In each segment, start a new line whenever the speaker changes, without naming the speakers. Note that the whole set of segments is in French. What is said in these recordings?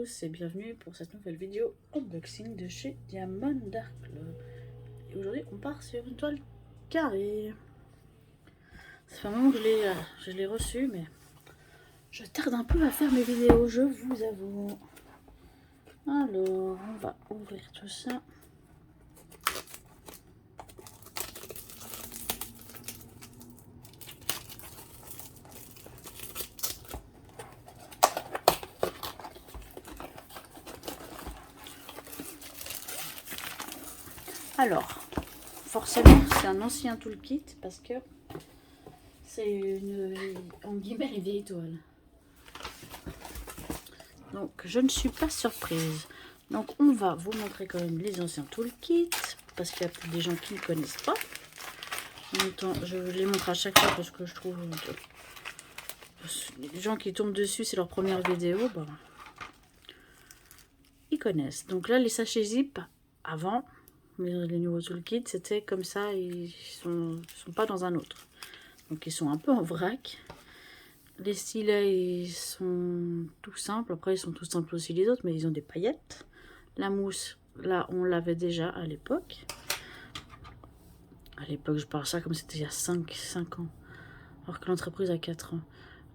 tous et bienvenue pour cette nouvelle vidéo unboxing de chez Diamond Dark Club. Et aujourd'hui on part sur une toile carrée. Ça fait un moment que je l'ai reçu, mais je tarde un peu à faire mes vidéos, je vous avoue. Alors on va ouvrir tout ça. Alors, forcément, c'est un ancien toolkit parce que c'est en guillemets, une vieille toile. Donc, je ne suis pas surprise. Donc, on va vous montrer quand même les anciens toolkits parce qu'il y a peut-être des gens qui ne connaissent pas. En même temps, je les montre à chaque fois parce que je trouve les gens qui tombent dessus, c'est leur première vidéo. Bon, ils connaissent. Donc là, les sachets zip, avant... les nouveaux toolkits, c'était comme ça, ils sont pas dans un autre. Donc ils sont un peu en vrac. Les stylets, ils sont tout simples. Après, ils sont tout simples aussi les autres, mais ils ont des paillettes. La mousse, là, on l'avait déjà à l'époque. À l'époque, je parle ça comme c'était il y a 5 ans. Alors que l'entreprise a 4 ans.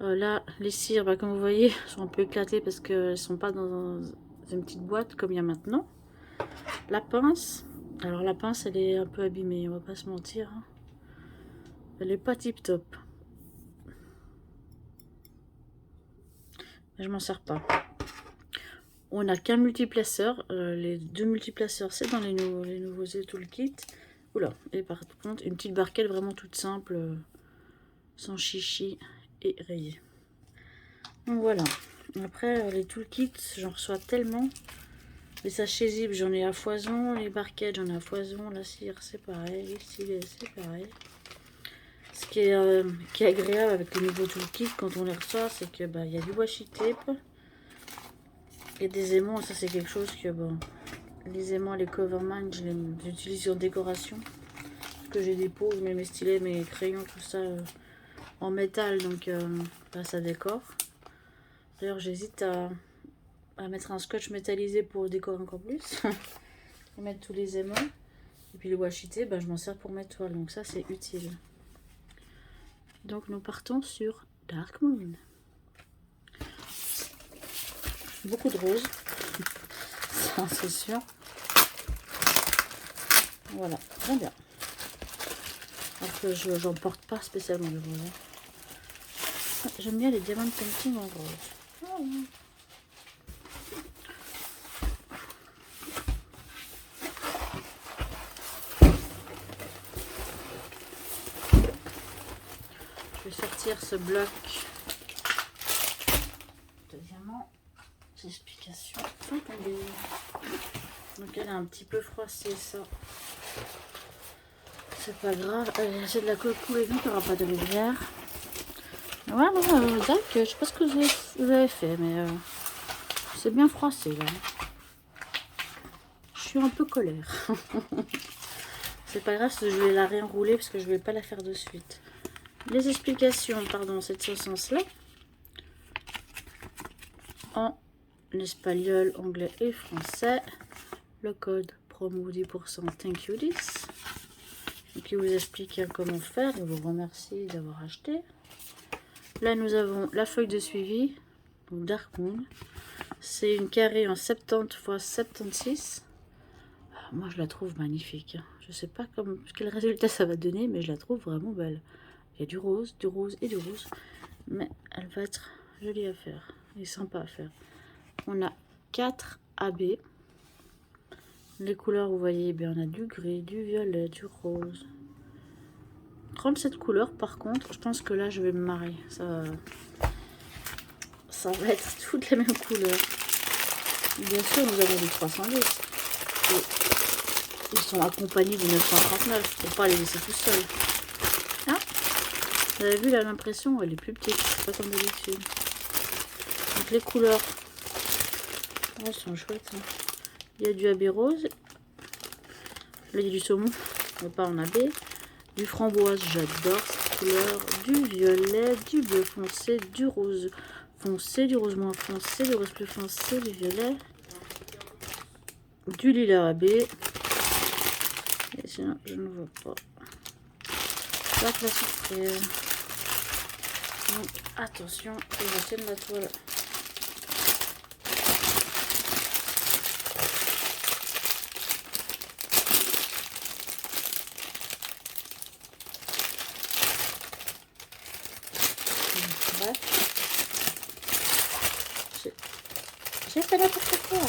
Là, les cires, bah, comme vous voyez, sont un peu éclatées parce qu'elles ne sont pas dans une petite boîte comme il y a maintenant. La pince... Alors la pince, elle est un peu abîmée, on va pas se mentir. Elle est pas tip top. Mais je m'en sers pas. On n'a qu'un multiplaceur. Les deux multiplaceurs, c'est dans les nouveaux toolkits. Oula, et par contre, une petite barquette vraiment toute simple, sans chichi et rayée. Donc voilà. Après, les toolkits, j'en reçois tellement. Les sachets zip, j'en ai à foison. Les barquettes, j'en ai à foison. La cire, c'est pareil. Les stylets, c'est pareil. Ce qui est agréable avec les nouveaux toolkits quand on les reçoit, c'est que bah, y a du washi tape. Et des aimants, ça c'est quelque chose que bon. Les aimants, les Coverman, j'utilise en décoration. Parce que j'ai des pots, je mets mes stylets, mes crayons, tout ça en métal. Donc bah, ça décore. D'ailleurs, j'hésite à mettre un scotch métallisé pour décorer encore plus. Et mettre tous les aimants. Et puis le washi tape, bah, je m'en sers pour mes toiles. Donc ça, c'est utile. Donc nous partons sur Dark Moon. Beaucoup de roses. Ça, c'est sûr. Voilà, très bien. Alors que j'en porte pas spécialement de rose. J'aime bien les diamants painting en rose. Oh. Je vais sortir ce bloc de diamants. Explication. Donc elle a un petit peu froissé ça. C'est pas grave. C'est de la colle coulée, donc il n'y aura pas de lumière. Ouais, bon, Dac, je sais pas ce que vous avez fait, mais c'est bien froissé là. Je suis un peu colère. C'est pas grave, je vais la réenrouler parce que je vais pas la faire de suite. Les explications, pardon, c'est de ce sens-là. En espagnol, anglais et français. Le code promo 10% Thank You 10. Donc il vous explique comment faire. Il vous remercie d'avoir acheté. Là nous avons la feuille de suivi. Donc Dark Moon. C'est une carrée en 70 x 76. Moi je la trouve magnifique. Je sais pas quel résultat ça va donner, mais je la trouve vraiment belle. Il y a du rose et du rose. Mais elle va être jolie à faire et sympa à faire. On a 4 AB. Les couleurs, vous voyez, bien, on a du gris, du violet, du rose. 37 couleurs, par contre, je pense que là, je vais me marrer. Ça va être toutes les mêmes couleurs. Bien sûr, nous avons du 310. Et ils sont accompagnés du 939 pour pas les laisser tout seuls. Ah, vous avez vu là, l'impression, elle est plus petite, pas comme d'habitude. Donc les couleurs, oh, elles sont chouettes. Hein. Il y a du AB rose. Là, il y a du saumon, mais pas en AB. Du framboise, j'adore cette couleur. Du violet, du bleu foncé, du rose foncé, du rose moins foncé, du rose plus foncé, du violet, du lilas AB. Et sinon, je ne vois pas. La surprise. Donc, attention, que je tienne la toile. Bref. J'ai fait n'importe quoi.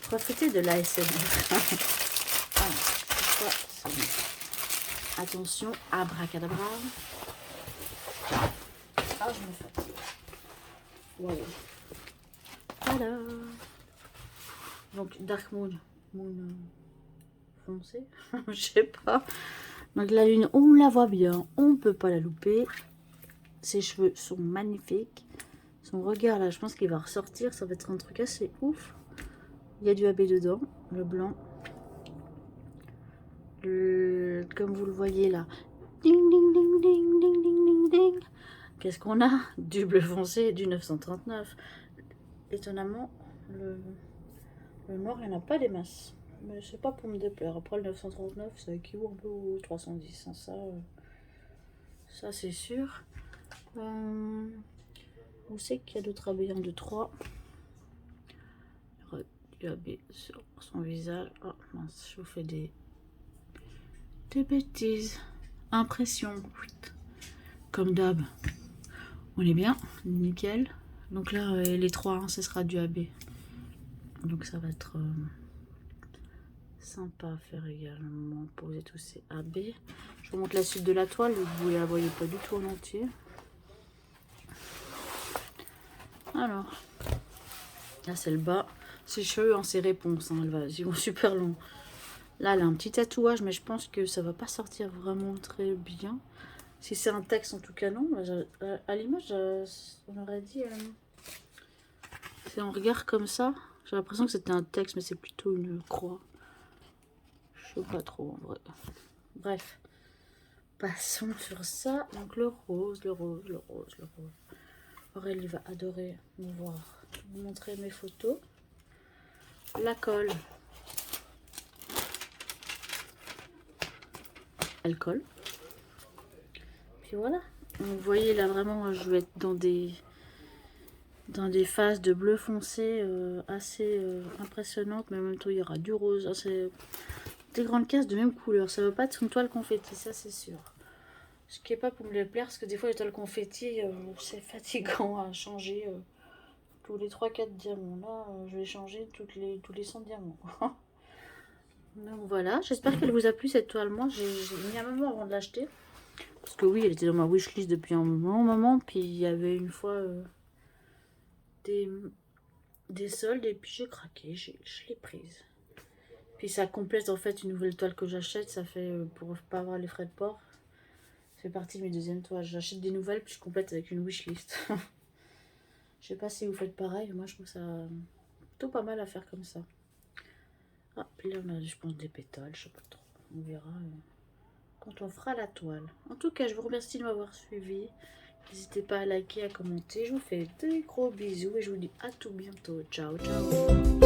Profitez de l'ASMR. Attention, abracadabra. Ah, je me fatigue. Wow. Voilà. Donc, Dark Moon. Moon foncé. Je sais pas. Donc, la lune, on la voit bien. On peut pas la louper. Ses cheveux sont magnifiques. Son regard, là, je pense qu'il va ressortir. Ça va être un truc assez ouf. Il y a du AB dedans. Le blanc. Comme vous le voyez là. Ding, ding, ding, ding, ding, ding, ding, ding. Qu'est-ce qu'on a? Du bleu foncé et du 939. Étonnamment, le noir, il n'y en a pas des masses. Mais c'est pas pour me déplaire. Après, le 939, ça équivaut un peu au 310. Hein. Ça c'est sûr. On sait qu'il y a d'autres AB en 2-3. Du AB sur son visage. Oh mince, je vous fais des bêtises. Impression. Comme d'hab. On est bien, nickel. Donc là, les trois, hein, ce sera du AB. Donc ça va être sympa à faire également. Poser tous ces AB. Je vous montre la suite de la toile. Vous ne la voyez pas du tout en entier. Alors, là c'est le bas. Ses cheveux, hein, ses réponses. Hein, ils vont super long. Là, elle a un petit tatouage, mais je pense que ça va pas sortir vraiment très bien. Si c'est un texte, en tout cas, non. À l'image, on aurait dit... c'est un regard comme ça. J'ai l'impression que c'était un texte, mais c'est plutôt une croix. Je sais pas trop, en vrai. Bref. Passons sur ça. Donc, le rose, le rose, le rose, le rose. Aurélie va adorer me voir. Je vais vous montrer mes photos. La colle. Elle colle. Puis voilà. Vous voyez, là, vraiment, je vais être dans des phases de bleu foncé assez impressionnantes, mais en même temps il y aura du rose, c'est des grandes cases de même couleur. Ça va pas être une toile confetti, ça c'est sûr. Ce qui est pas pour me les plaire, parce que des fois les toiles confetti c'est fatigant à changer tous les 3-4 diamants. Là je vais changer tous les 100 diamants. Donc voilà, j'espère qu'elle vous a plu cette toile. Moi j'ai mis un moment avant de l'acheter, parce que oui, elle était dans ma wishlist depuis un moment, puis il y avait une fois des soldes et puis j'ai craqué, je l'ai prise. Puis ça complète en fait une nouvelle toile que j'achète, ça fait pour pas avoir les frais de port. Ça fait partie de mes deuxièmes toiles. J'achète des nouvelles puis je complète avec une wishlist. Je sais pas si vous faites pareil, moi je trouve ça plutôt pas mal à faire comme ça. Ah, puis là on a je pense des pétales, je sais pas trop. On verra quand on fera la toile. En tout cas, je vous remercie de m'avoir suivi. N'hésitez pas à liker, à commenter. Je vous fais de gros bisous et je vous dis à tout bientôt. Ciao, ciao.